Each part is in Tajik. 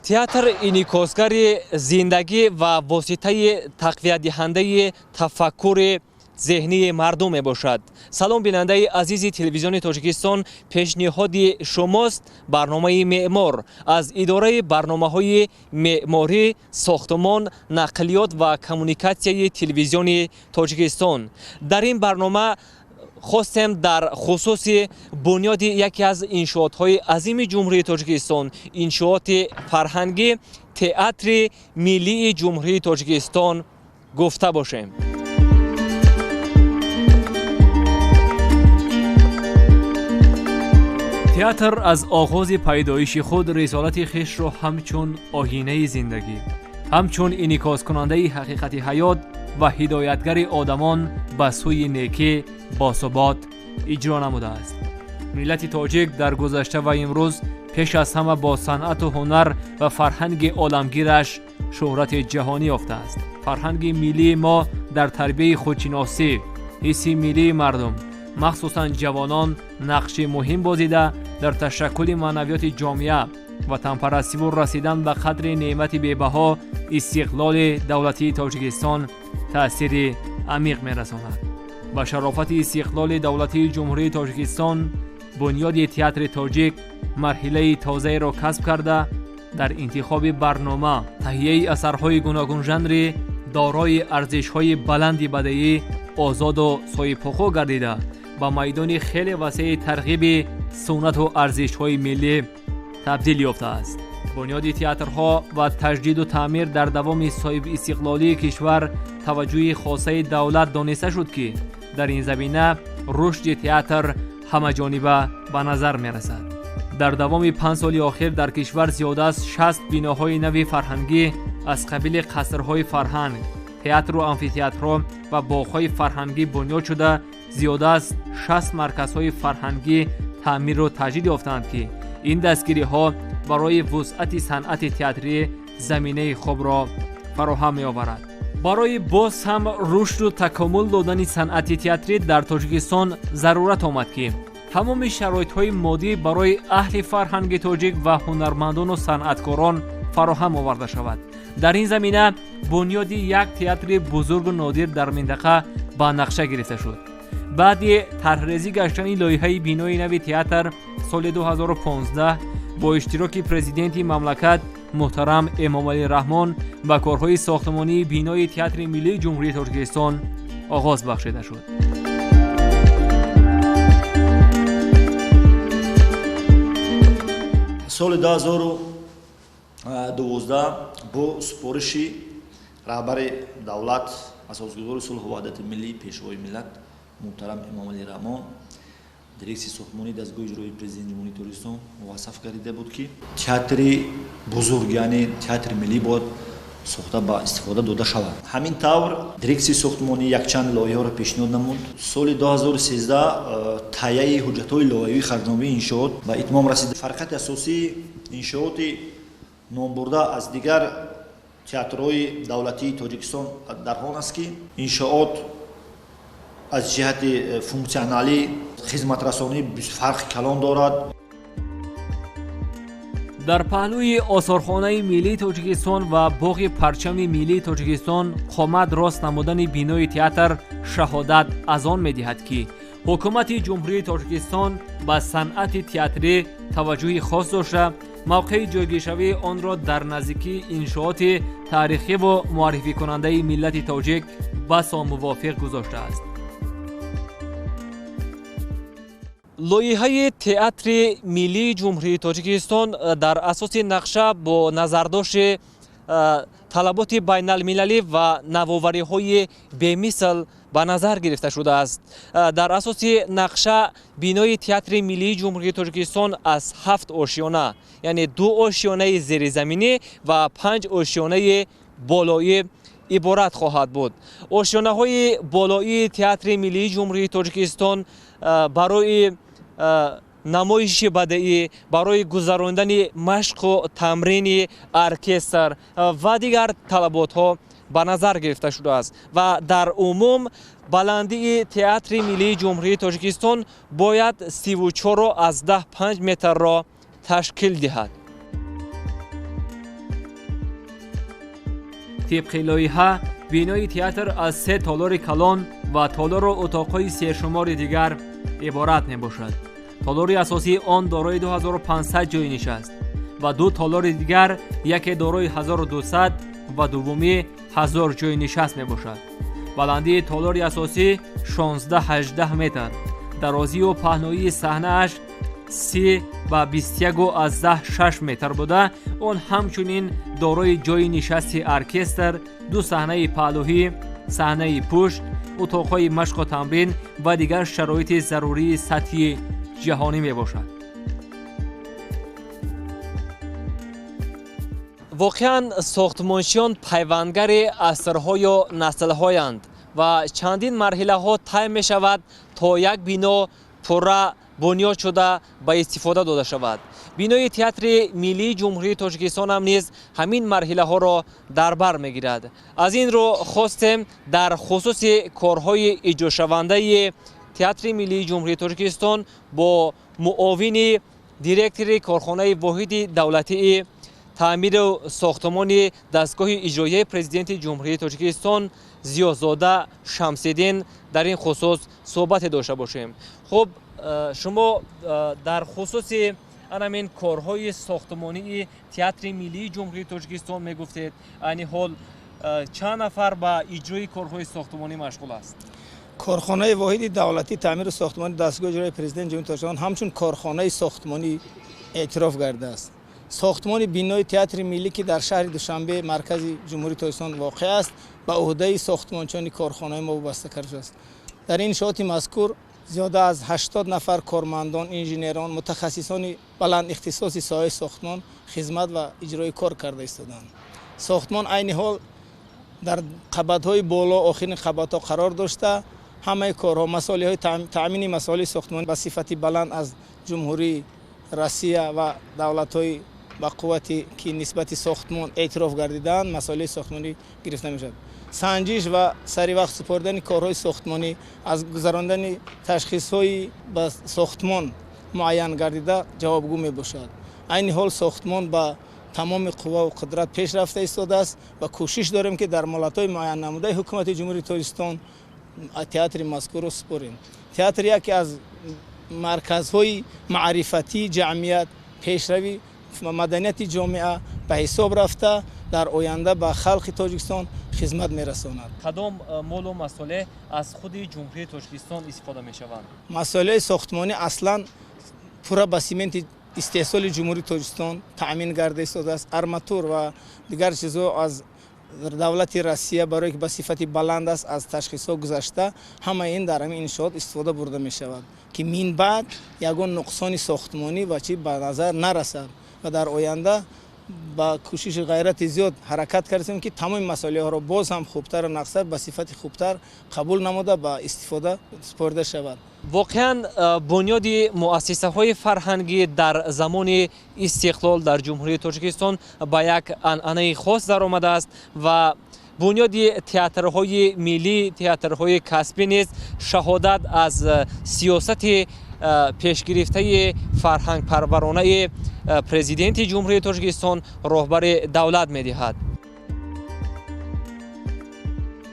театр инъикосгари зиндагӣ ва воситаи тақвиятдиҳандаи тафаккури зеҳнии мардум мебошад. салом бинандаи азизи телевизиони Тоҷикистон, пешниҳоди шумост барномаи меъмор аз идораи барномаҳои меъморӣ, сохтмон, нақлиёт ва коммуникатсияи телевизиони Тоҷикистон. дар ин барнома خواستم در خصوص بنیاد یکی از انشاءات‌های عظیم جمهوری تاجیکستان، انشاءات فرهنگی تئاتر ملی جمهوری تاجیکستان گفته باشیم. تئاتر از آغاز پیدایش خود رسالت خویش را همچون آیینه زندگی، همچون انعکاس کننده حقیقت حیات و هدایتگر آدمان به سوی نیکی باثبات اجرا نموده است. ملت تاجیک در گذشته و امروز پیش از همه با صنعت و هنر و فرهنگ عالمگیرش شهرت جهانی یافته است. فرهنگ ملی ما در تربیت خودشناسی، حس ملی مردم، مخصوصا جوانان، نقش مهم بازیده در تشکل معنویات جامعه وطن پرستی و رسیدن به قدر نعمت بی‌بها استقلال دولتی تاجیکستان تأثیر عمیق می‌رساند. با شرافت استقلال دولتی جمهوری تاجیکستان، بنیاد تئاتر تاجیک مرحله تازه را کسب کرده در انتخاب برنامه، تهیه اثرهای گوناگون ژانری دارای ارزش‌های بلند بدیعی، آزاد و سایه‌پوشو گردیده با میدان خیلی وسیع ترغیب سنت و ارزش‌های ملی تبدیل یافته است. بنیاد تئاترها و تجدید و تعمیر در دوام صاحب استقلالی کشور توجه خاصه دولت دانسته شد که در این زمینه رشد تئاتر همه‌جانبه به نظر می‌رسد. در دوام 5 سال اخیر در کشور زیاده از 60 بناهای نوی فرهنگی از قبیل قصرهای فرهنگ، تئاتر و آمفی‌تئاترها و باغ‌های فرهنگی بنیاد شده، زیاده از 60 مرکزهای فرهنگی تعمیر و تجدید یافتند که این دستگیری‌ها برای وسعت صنعت تئاتری زمینه خوب را فراهم می‌آورد. برای باز هم رشد و تکامل دادن صنعت تئاتری در تاجیکستان ضرورت آمد که تمام شرایط‌های مادی برای اهل فرهنگ تاجیک و هنرمندان و صنعتکاران فراهم آورده شود. در این زمینه بنیاد یک تئاتر بزرگ و نادر در منطقه به نقشه گرفته شد. بعد طرح‌ریزی گشتن لایحه بنای نو تئاتر سال 2015 با اشتراک پرزیدنت مملکت محترم امامعلی رحمان با کارهای ساختمانی بنای تئاتر ملی جمهوری تاجیکستان آغاز بخشیده شد. سال 2012 با سپارش رهبر دولت اساسگذار صلح و وحدت ملی پیشوای ملت محترم امامعلی رحمان دریکسی ساختمانی دستگاه اجرایی پرزیدنت جمهوری تاجیکستان موظف گردیده بود که تئاتر بزرگ یعنی تئاتر ملی باید ساخته با استفاده داده شود. همین طور دریکسی ساختمانی یک چند لایحه را پیشنهاد نمود. سال 2013 تهیه حجت‌های لایحه‌ای خرجنامه انشاءات به اتمام رسید. فرقت اساسی انشاءات نام برده از دیگر تئاترهای دولتی تاجیکستان در آن است که انشاءات از جهت فونکسیونالی خدمت رسانی فرق کلان دارد. در پهلوی آثارخانه ملی تاجیکستان و باغ پرچم ملی تاجیکستان قامت راست نمودن بنای تئاتر شهادت از آن می‌دهد که حکومت جمهوری تاجیکستان به صنعت تئاتری توجه خاص داشته، موقع جایگیری آن را در نزدیکی انشاءات تاریخی و معرفی کننده ملت تاجیک بسا موافق گذاشته است. لایحه تئاتر ملی جمهوری تاجیکستان در اساس نقشه با نظرداشت طلبات بین المللی و نوآوری‌های بی‌مثل به نظر گرفته شده است. در اساس نقشه بنای تئاتر ملی جمهوری تاجیکستان از 7 آشیانه یعنی 2 آشیانه زیرزمینی و 5 آشیانه بالایی عبارت خواهد بود. آشیانه‌های بالایی تئاتر ملی جمهوری تاجیکستان برای نمایش بدیعی، برای گذراندن مشق و تمرین ارکستر و دیگر طلبات‌ها به نظر گرفته شده است و در عموم بلندی تئاتر ملی جمهوری تاجیکستان باید 34 از 10 5 متر را تشکیل دهد. طبق لایحه بینای تئاتر از 3 تالار کلان و تالار و اتاقهای سرشمار دیگر عبارت می باشد. تالار اساسی آن دارای 2500 جای نشست و 2 تالار دیگر، یکی دارای 1200 و دومی 1000 جای نشست می باشد. بلندی تالار اساسی 16-18 متر، درازی و پهنایی صحنه اش 30 و 21.6 متر بوده. آن همچنین دارای جای نشست ارکستر، 2 صحنه پهلوی، صحنه پشت، اتاقهای مشق و تمرین و دیگر شرایط ضروری سطحی جهانی می باشد. واقعا ساختمانچیان پیوندگر عصرها یا نسل‌هایند و چندین مرحله ها طی می شود تا یک بنا پوره بنیاد شده به استفاده داده شود. بینای تئاتر ملی جمهوری تاجیکستان هم نیز همین مرحله ها را در بر میگیرد. از این رو خواستیم در خصوص کارهای اجرا شونده تئاتر ملی جمهوری تاجیکستان با معاون دیرکتور کارخانه واحد دولتی تعمیر و ساختمان دستگاه اجرایی پرزیدنت جمهوری تاجیکستان زیازاده شمس‌الدین در این خصوص صحبت داشته باشیم. خب شما در خصوص همین کارهای ساختمانی تئاتر ملی جمهوری تاجیکستان میگفتید، یعنی حال چند نفر به اجرای کارهای ساختمانی مشغول است؟ کارخانه واحد دولتی تعمیر و ساختمان دستگاه اجرایی پرزیدنت جمهوری تاجیکستان همچون کارخانه ساختمانی اعتراف کرده است. ساختمان بینای تئاتر ملی که در شهر دوشنبه مرکز جمهوری تاجیکستان واقع است به عهده ساختمانچانی کارخانه ما وابسته کرده است. در این انشاءات مذکور زیاده از 80 نفر کارمندان، انجینران، متخصصان بلند اختصاصی ساحه ساختمان خدمت و اجرای کار کرده ایستادند. ساختمان عین حال در قبض‌های بالا آخرین قبض‌ها قرار داشته. همه کارها، مسائل تامین مسائل ساختمان به صفت بلند از جمهوری روسیه و دولت‌های با قوتی که نسبت ساختمان اعتراف گردیدند مسائل ساختمانی گرفته میشد. سنجش و سری وقت سپردن کارهای ساختمانی از گذراندن تشخیص‌های به ساختمان معین گردیده جوابگو می باشد. این حال ساختمان با تمام قوا و قدرت پیش رفته ایستاده است و کوشش داریم که در مهلت‌های معین نموده حکومت جمهوری تاجیکستان تئاتر مذکور رو سپاریم. تئاتر یکی از مرکزهای معرفتی جمعیت، پیشروی و مدنیت جامعه به حساب رفته در آینده به خلق تاجیکستان خدمت می‌رساند. کدام مال و مسئله از خود جمهوری تاجیکستان استفاده می‌شوند؟ مسئله ساختمانی اصلا پورا به سیمنت استحصال جمهوری تاجیکستان تأمین کرده ایستاده است. ارماتور و دیگر چیزها از دولت روسیه برای که به صفت بلند است از تشخیص گذشته، همه این در همین انشاءات استفاده برده می شود که من بعد یگان نقصان ساختمانی و چی به نظر نرسد و در آینده با کوشش غیرت زیاد حرکت کردیم که تمام مسائل ها را باز هم خوبتر و نقصر به صفت خوبتر قبول نموده با استفاده سپرده شود. واقعا بنیاد مؤسسه های فرهنگی در زمان استقلال در جمهوری تاجیکستان با یک عنعنه خاص در آمده است و بنیاد تئاترهای ملی، تئاترهای کسبی نیز شهادت از سیاست پیشگرفته فرهنگ پرورانه پرزیدنت جمهوری تاجیکستان رهبر دولت می‌دهد.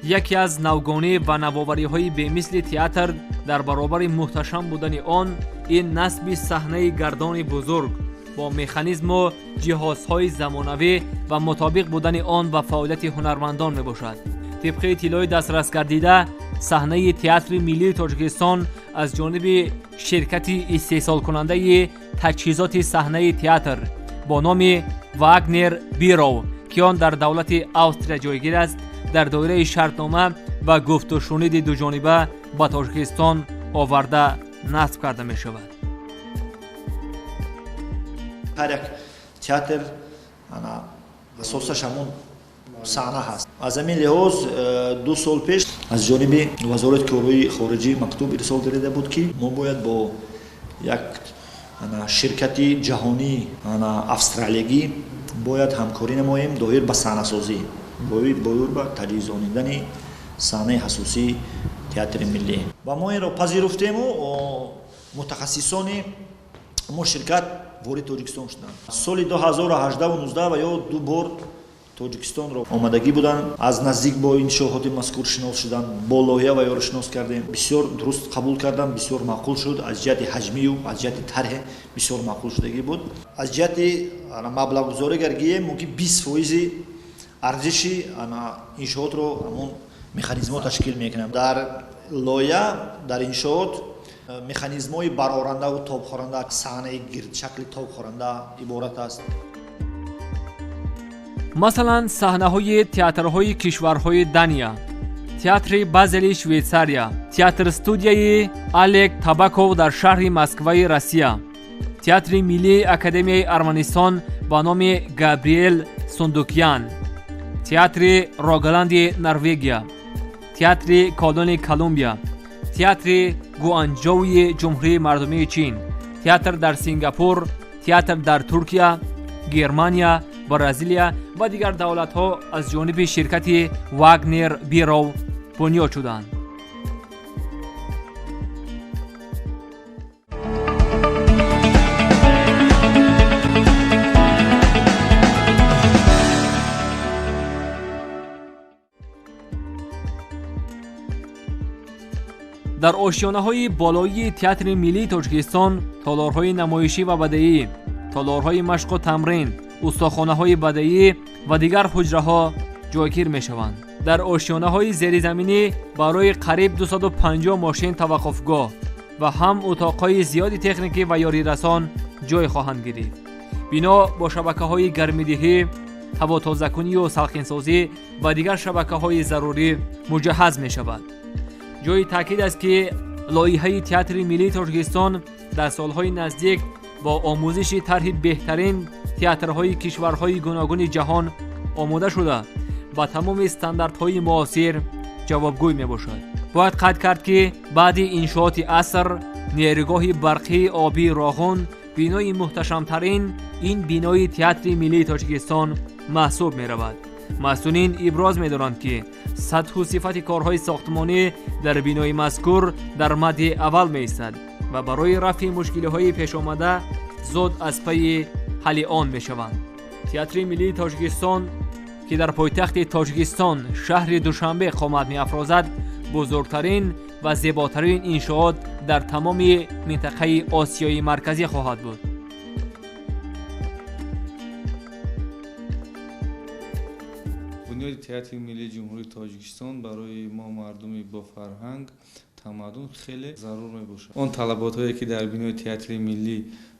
یکی از نوگانی و نوآوری‌های بی‌مثل تئاتر در برابر محتشم بودن آن این نصب صحنه گردان بزرگ با مکانیزم و جهازهای زمانوی و مطابق بودن آن و فعالیت هنرمندان میباشد. طبق اطلاع دسترس گردیده صحنه تئاتر ملی تاجیکستان از جانب شرکت استحصال کننده تجهیزات صحنه تئاتر با نام واگنر بیرو که آن در دولت استریا جایگیر است در دایره شرطنامه و گفت و شنود دو جانبه با تاجیکستان آورده نصب کرده می شود. هر یک تئاتر اساسش همون صحنه هست. از همین لحاظ 2 سال پیش از جانب وزارت کارهای خارجی مکتوب ارسال گردیده بود که ما باید با یک شرکت جهانی استرالیایی باید همکاری نماییم دایر به صحنه سازی، باید به تجهیزانیدن صحنه حساسی تئاتر ملی و ما این را پذیرفتیم و متخصصان ما شرکت وارد تاجیکستان شدند. سال 2018 و 19 و یا 2 بار тоҷикистонро омадагӣ буданд, аз наздик бо иншоҳоти мазкур шинос шуданд, бо лоиҳа ва ёро шинос кардем, бисёр дуруст қабул карданд, бисёр маъқул шуд, аз ҷиҳати ҳаҷмию аз ҷиҳати тарҳе бисёр маъқул шудагӣ буд. Аз ҷиҳати маблағгузорӣ гар гием мумкин 20% арзиши иншоотро ҳамон механизмҳо ташкил мекунанд. Дар лоиҳа, дар иншоот механизмҳои барорандаву тобхоранда, саҳнаи гирдшакли тобхоранда иборат аст. масалан саҳнаҳои театрҳои кишварҳои Дания, театри Базели Швейтсария, театр студияи Олег Табаков дар шаҳри Москваи Россия, театри Миллии Академияи Арманистон ба номи Габриэл Сундукян, театри Рогаланди Норвегия, театри Колони Колумбия, театри Гуанчжоуи Ҷумҳурии Мардумии Чин, театр дар Сингапур, театр дар Туркия, Германия, Бразилия ва дигар давлатҳо аз ҷониби ширкати Вагнер Биров бунёд шуданд. дар ошёнаҳои болоии театри миллии Тоҷикистон толорҳои намоишӣ ва бадеӣ, толорҳои машқу тамрин, устохонаҳои бадеӣ ва дигар ҳуҷраҳо ҷойгир мешаванд. дар ошёнаҳои зеризаминӣ барои қариб 250 мошин таваққуфгоҳ ва ҳам утоқҳои зиёди техникӣ ва ёрирасон ҷой хоҳанд гирифт. бино бо шабакаҳои гармидиҳӣ, ҳаботозакунию салқинсозӣ ва дигар шабакаҳои зарурӣ муҷаҳҳаз мешавад. ҷои таъкид аст ки лоиҳаи театри миллии Тоҷикистон дар солҳои наздик бо омӯзиши тарҳи беҳтарин театрҳои кишварҳои гуногуни ҷаҳон омода шуда ба тамоми стандартҳои муосир ҷавобгӯй мебошад. бояд қайд кард ки баъди иншооти аср нерӯгоҳи барқии обии Роғун бинои муҳташамтарин ин бинои театри миллии Тоҷикистон маҳсуб меравад. масъулин иброз медоранд ки сатҳу сифати корҳои сохтмонӣ дар бинои мазкур дар мадди аввал меистад ва барои рафъи мушкилиҳои пешомада зуд аз пайи ҳалли он мешаванд. театри миллии Тоҷикистон ки дар пойтахти Тоҷикистон шаҳри Душанбе қомат меафрозад, бузургтарин ва зеботарин иншоот дар тамоми минтақаи Осиёи марказӣ хоҳад буд. бунёди театри миллии ҷумҳурии Тоҷикистон барои мо мардуми бо фарҳанг, тамаддун хеле зарур мебошад. он талаботҳое ки дар бинои театри миллӣ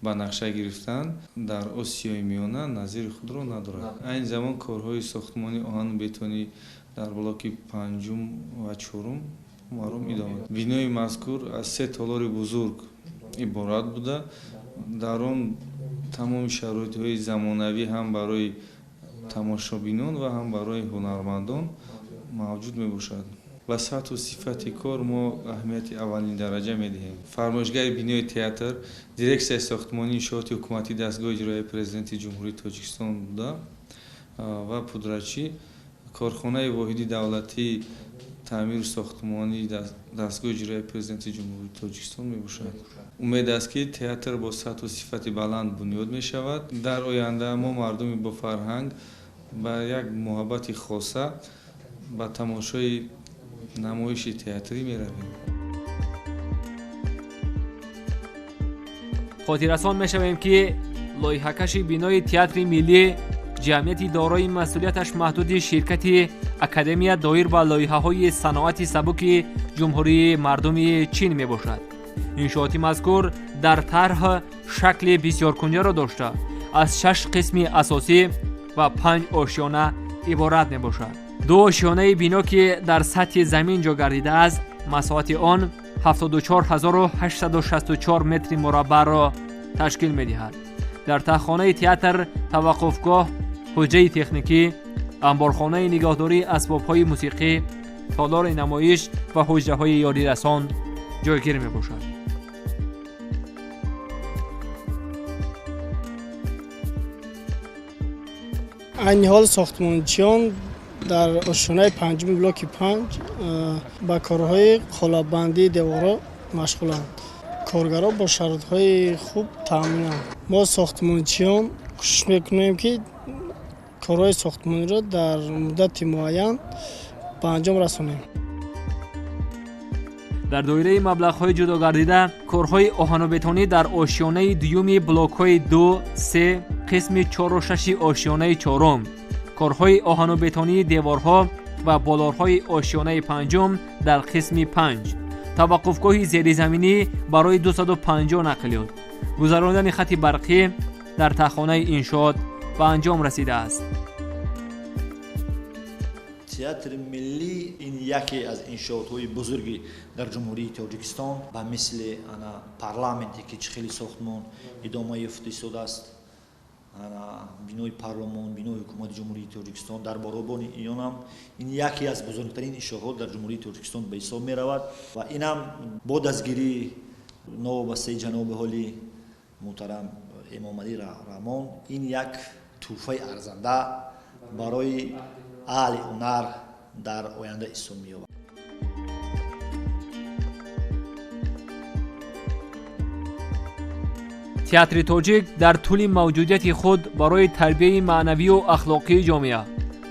ба нақша гирифтанд дар Осиёи миёна назири худро надорад. айни замон корҳои сохтмони оҳану бетонӣ дар блоки 5 ва 4 маром идома. бинои мазкур аз 3 толори бузург иборат буда, дар он тамоми шароитҳои замонавӣ ҳам барои тамошобинон ва ҳам барои ҳунармандон мавҷуд мебошад. ба сатҳу сифати кор мо аҳамияти аввалин дараҷа медиҳем. фармоишгари бинои театр, дирексияи сохтмонии иншооти ҳукуматии дастгоҳи иҷроияи президенти ҷумҳурии Тоҷикистон буда ва пудратчӣ корхонаи воҳиди давлатии таъмиру сохтмонии дастгоҳи иҷроияи президенти ҷумҳурии Тоҷикистон мебошад. умед аст ки театр бо сатҳу сифати баланд бунёд мешавад. дар оянда мо мардуми бо фарҳанг ба як муҳаббати хоса ба тамошои намоиши театрӣ меравем. хотиррасон мешавем ки лоиҳакаши бинои театри миллӣ ҷамъияти дорои масъулияташ маҳдуди ширкати Академия доир ба лоиҳаҳои саноати сабуки ҷумҳурии мардуми Чин мебошад. иншооти мазкур дар тарҳ шакли бисёркунҷаро дошта аз 6 қисми асосӣ ва 5 ошёна иборат мебошад. 2 ошёнаи бино ки дар сатҳи замин ҷо гардидааст, масоҳати он 74864 метри мураббаъро ташкил медиҳад. дар таххонаи театр таваққуфгоҳ, ҳуҷраи техникӣ, амборхонаи нигоҳдории асбобҳои мусиқӣ, толори намоиш ва ҳуҷраҳои ёрирасон ҷойгир мебошад. айни ҳол сохтмончиён дар ошонаи 5 блоки 5 ба корҳои қолаббандии деворо машғуланд. коргаро бо шароитҳои хуб таъминанд. мо сохтмончиён кӯшиш мекунем ки корҳои сохтмониро дар муддати муайян ба анҷом расонем. дар доираи маблағҳои ҷудогардида корҳои оҳанобетонӣ дар ошёнаи дуюми блокҳои 2, 3, қисми 4 6 ошёнаи 4, корҳои оҳанобетонии деворҳо ва болорҳои ошёнаи 5 дар қисми 5, таваққуфгоҳи зеризаминӣ барои 250 нақлиёт, гузарондани хати барқӣ дар таххонаи иншоот ба анҷом расидааст. театри миллӣ ин яке аз иншоотҳои бузурги дар ҷумҳурии тоҷикистон ба мисли парламенте ки чӣ хели сохтмон идома ёфтаистодааст, бинои парлумон, бинои ҳукумати ҷумҳурии тоҷикистон дар боробони инам ин яке аз бузургтарин иншоотҳо дар ҷумҳурии тоҷикистон ба ҳисоб меравад ва инам бо дастгирии новобастаи ҷаноби ҳоли муҳтарам эмомалӣ раҳмон ин як тӯҳфаи арзанда барои аҳли ҳунар дар оянда ҳисоб меёбад. театри тоҷик дар тӯли мавҷудияти худ барои тарбияи маънавию ахлоқии ҷомеа,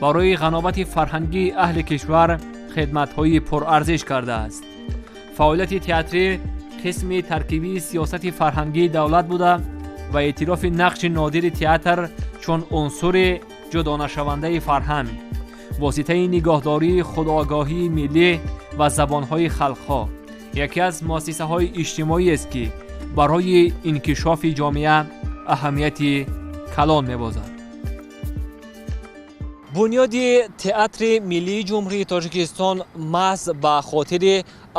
барои ғановати фарҳангии аҳли кишвар хидматҳои пурарзиш кардааст. фаъолияти театрӣ қисми таркибии сиёсати фарҳангии давлат буда ва эътирофи нақши нодири театр чун унсури ҷудонашавандаи фарҳанг, воситаи нигоҳдории худогоҳии миллӣ ва забонҳои халқҳо, яке аз муассисаҳои иҷтимоиест ки барои инкишофи ҷомеа аҳамияти калон мебозад. бунёди театри миллии ҷумҳурии тоҷикистон маҳз ба хотири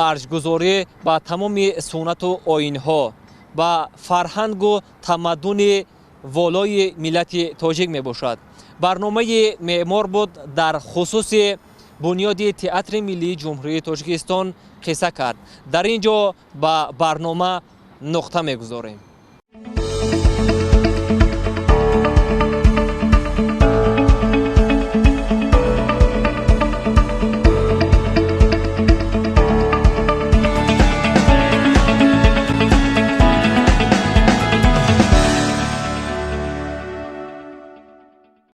арҷгузорӣ ба тамоми суннату оинҳо ба фарҳангу тамаддуни волои миллати тоҷик мебошад. барномаи меъмор буд дар хусуси бунёди театри миллии ҷумҳурии тоҷикистон қисса кард. дар ин ҷо ба барнома нуқта мегузорем.